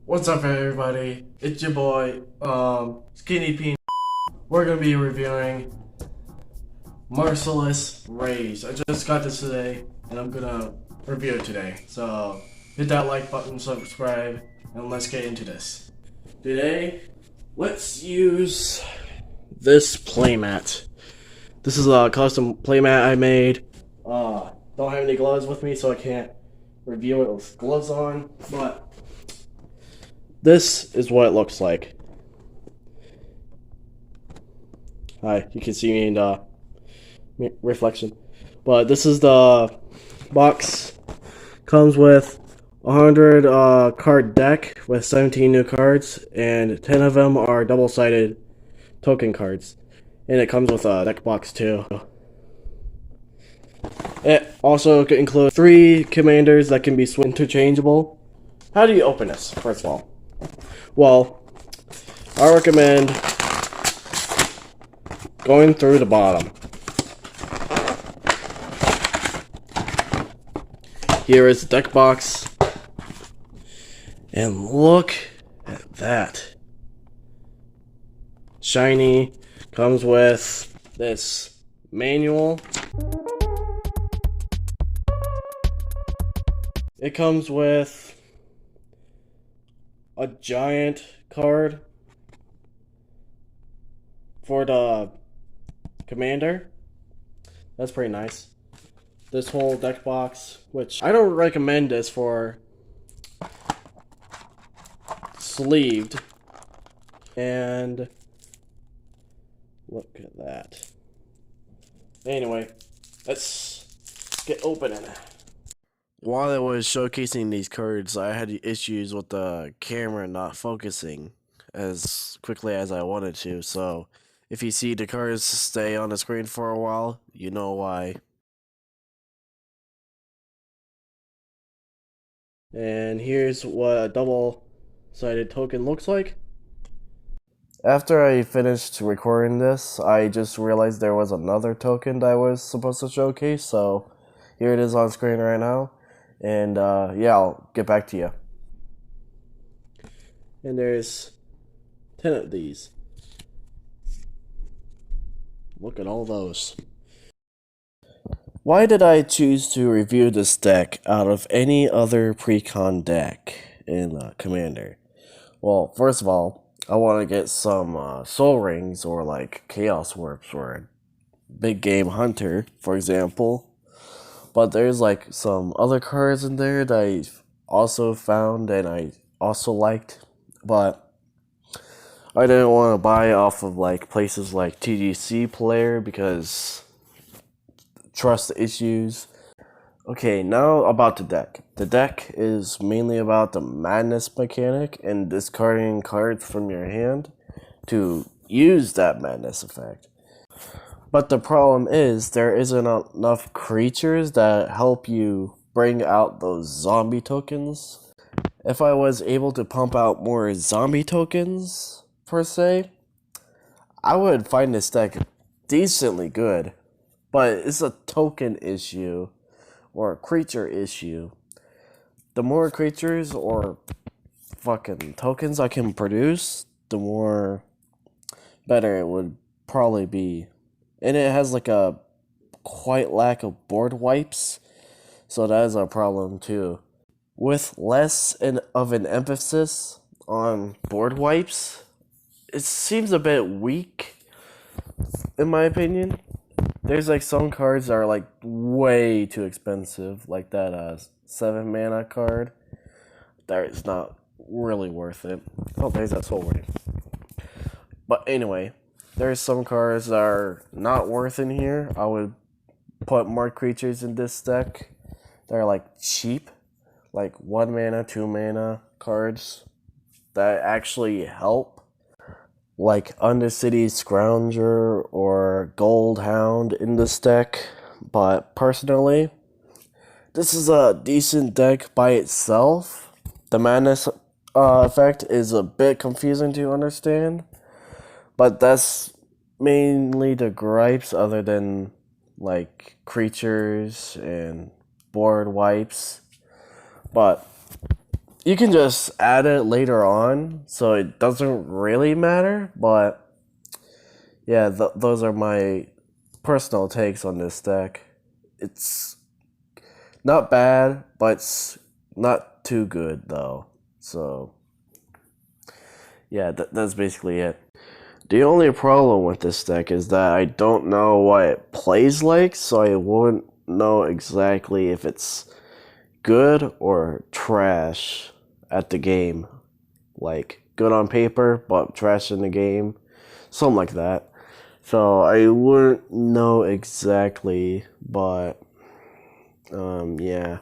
What's up, everybody? It's your boy, Skinny Peen. We're gonna be reviewing Merciless Rage. I just got this today, and I'm gonna review it today. So hit that like button, subscribe, and let's get into this. Today, let's use this playmat. This is a custom playmat I made. Don't have any gloves with me, so I can't review it with gloves on, but this is what it looks like. Hi, you can see me in the reflection. But this is the box. Comes with 100 card deck with 17 new cards, and 10 of them are double-sided token cards. And it comes with a deck box too. It also includes 3 commanders that can be interchangeable. How do you open this, first of all? Well, I recommend going through the bottom. Here is the deck box. And look at that. Shiny. Comes with this manual. It comes with a giant card for the commander. That's pretty nice. This whole deck box, which I don't recommend this for sleeved. And look at that. Anyway, let's get opening. While I was showcasing these cards, I had issues with the camera not focusing as quickly as I wanted to, so if you see the cards stay on the screen for a while, you know why. And here's what a double-sided token looks like. After I finished recording this, I just realized there was another token that I was supposed to showcase, so here it is on screen right now. And yeah, I'll get back to you. And there's 10 of these. Look at all those. Why did I choose to review this deck out of any other Precon deck in Commander? Well, first of all, I want to get some Soul Rings or like Chaos Warps or Big Game Hunter, for example. But there's like some other cards in there that I also found and I also liked, but I didn't want to buy off of like places like TGC Player because trust issues. Okay, now about the deck. The deck is mainly about the madness mechanic and discarding cards from your hand to use that madness effect. But the problem is there isn't enough creatures that help you bring out those zombie tokens. If I was able to pump out more zombie tokens, per se, I would find this deck decently good. But it's a token issue or a creature issue. The more creatures or fucking tokens I can produce, the more better it would probably be. And it has like a quite lack of board wipes, so that is a problem too. With less of an emphasis on board wipes, it seems a bit weak, in my opinion. There's like some cards that are like way too expensive, like that 7 mana card. That is not really worth it. Oh, there's that soul ring. But anyway, there's some cards that are not worth in here. I would put more creatures in this deck. They're like cheap, like 1 mana, 2 mana cards that actually help. Like Undercity Scrounger or Gold Hound in this deck. But personally, this is a decent deck by itself. The madness effect is a bit confusing to understand. But that's mainly the gripes other than like creatures and board wipes. But You can just add it later on, so it doesn't really matter, but yeah, those are my personal takes on this deck. It's not bad, but it's not too good, though. So, yeah, that's basically it. The only problem with this deck is that I don't know what it plays like, so I wouldn't know exactly if it's good or trash at the game. Like, good on paper, but trash in the game. Something like that. So, I wouldn't know exactly, but, yeah.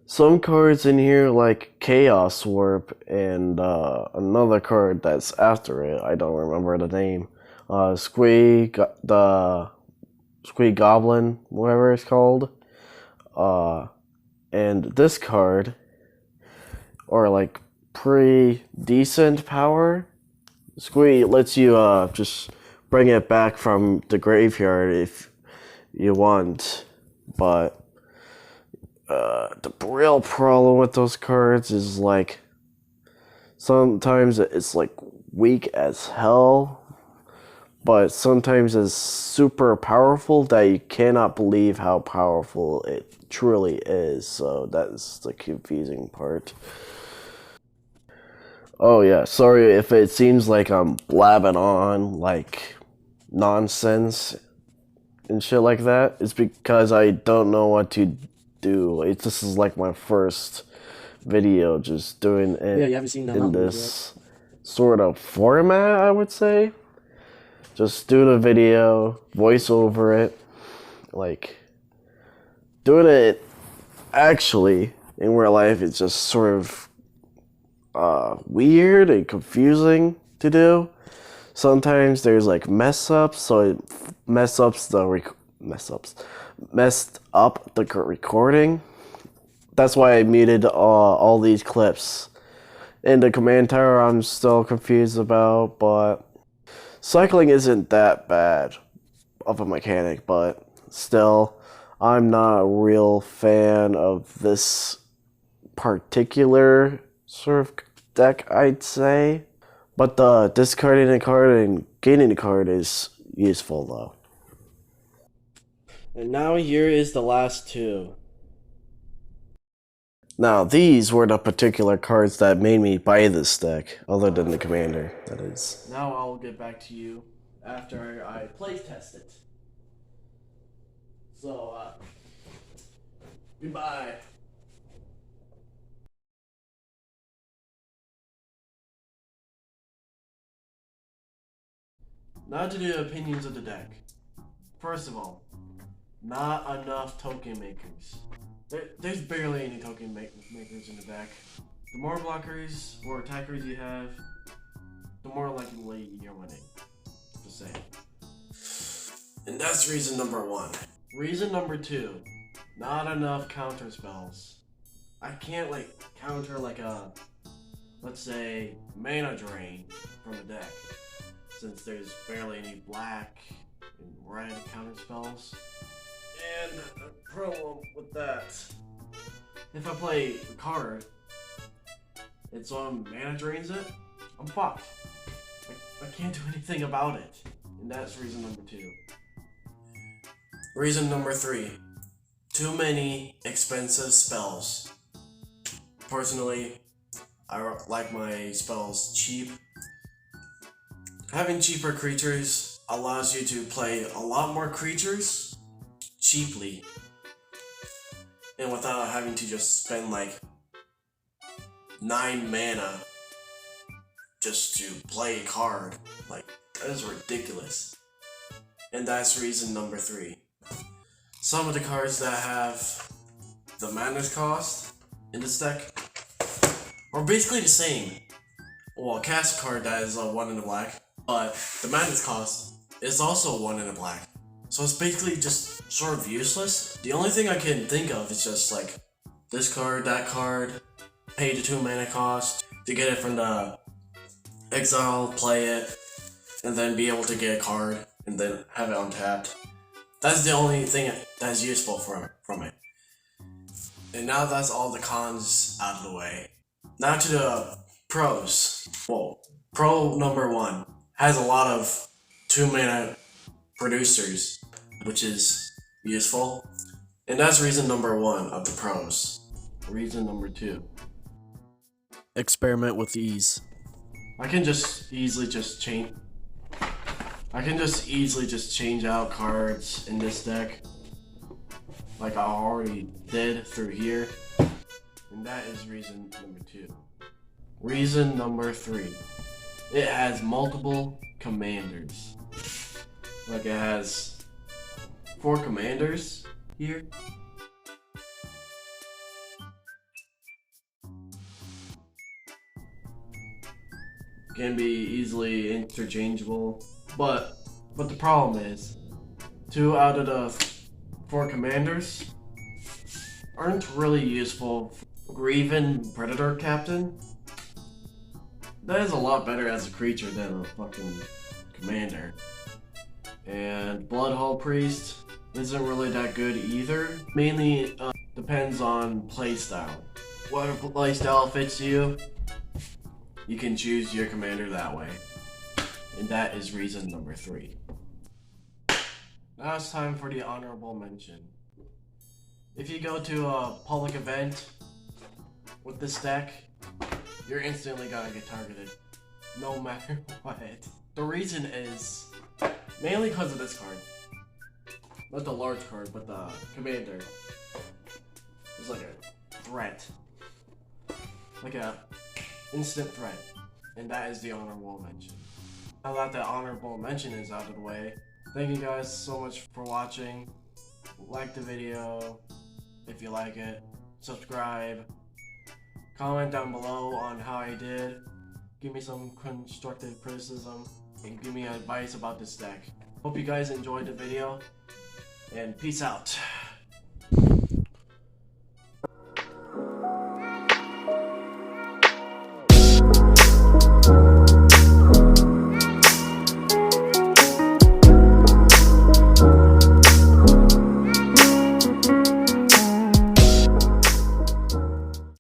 Some cards in here, like Chaos Warp, and another card that's after it, I don't remember the name. The Squee Goblin, whatever it's called. And this card, or like pretty decent power. Squee lets you just bring it back from the graveyard if you want, but the real problem with those cards is like sometimes it's like weak as hell, but sometimes it's super powerful that you cannot believe how powerful it truly is. So that's the confusing part. Oh yeah, sorry if it seems like I'm blabbing on like nonsense and shit like that. It's because I don't know what to do. This is like my first video just doing it Yeah, you haven't seen that in this sort of format, I would say. Just do the video, voice over it, like doing it actually in real life. It's just sort of weird and confusing to do. Sometimes there's like mess ups, so it messed up the recording. That's why I muted all these clips. In the command tower, I'm still confused about, but cycling isn't that bad of a mechanic, but still, I'm not a real fan of this particular sort of deck, I'd say. But the discarding a card and gaining a card is useful, though. And now here is the last two. Now, these were the particular cards that made me buy this deck, other than the commander, that is. Now I'll get back to you after I play test it. So, goodbye. Now to the opinions of the deck. First of all, not enough token makers. There's barely any token makers in the deck. The more blockers or attackers you have, the more likely you're winning. Just saying. And that's reason number one. Reason number two, not enough counterspells. I can't like counter like a, let's say, mana drain from a deck, since there's barely any black and red counterspells. And the problem with that, if I play a card and someone mana drains it, I'm fucked. I can't do anything about it. And that's reason number two. Reason number three, too many expensive spells. Personally, I like my spells cheap. Having cheaper creatures allows you to play a lot more creatures cheaply, and without having to just spend like 9 mana just to play a card. Like, that is ridiculous. And that's reason number three. Some of the cards that have the mana cost in this deck are basically the same. Well, cast a card that is 1 in the black, but the mana cost is also 1 in the black. So it's basically just sort of useless. The only thing I can think of is just like this card, that card, pay the 2 mana cost to get it from the exile, play it, and then be able to get a card and then have it untapped. That's the only thing that's useful from it. And now that's all the cons out of the way. Now to the pros. Well, pro number 1 has a lot of 2-mana producers, which is useful. And that's reason number 1 of the pros. Reason number 2. Experiment with ease. I can just easily just change out cards in this deck, like I already did through here. And that is reason number 2. Reason number 3. It has multiple commanders. Like it has 4 commanders here. Can be easily interchangeable, but the problem is 2 out of the 4 commanders aren't really useful. Grievin Predator Captain, that is a lot better as a creature than a fucking commander. And Bloodhall Priest isn't really that good either. Mainly depends on playstyle. Whatever playstyle fits you, you can choose your commander that way. And that is reason number 3. Now it's time for the honorable mention. If you go to a public event with this deck, you're instantly gonna get targeted, no matter what. The reason is mainly because of this card. Not the large card, but the commander. It's like a threat. Like a instant threat. And that is the honorable mention. Now that the honorable mention is out of the way, thank you guys so much for watching. Like the video if you like it. Subscribe. Comment down below on how I did. Give me some constructive criticism and give me advice about this deck. Hope you guys enjoyed the video, and peace out.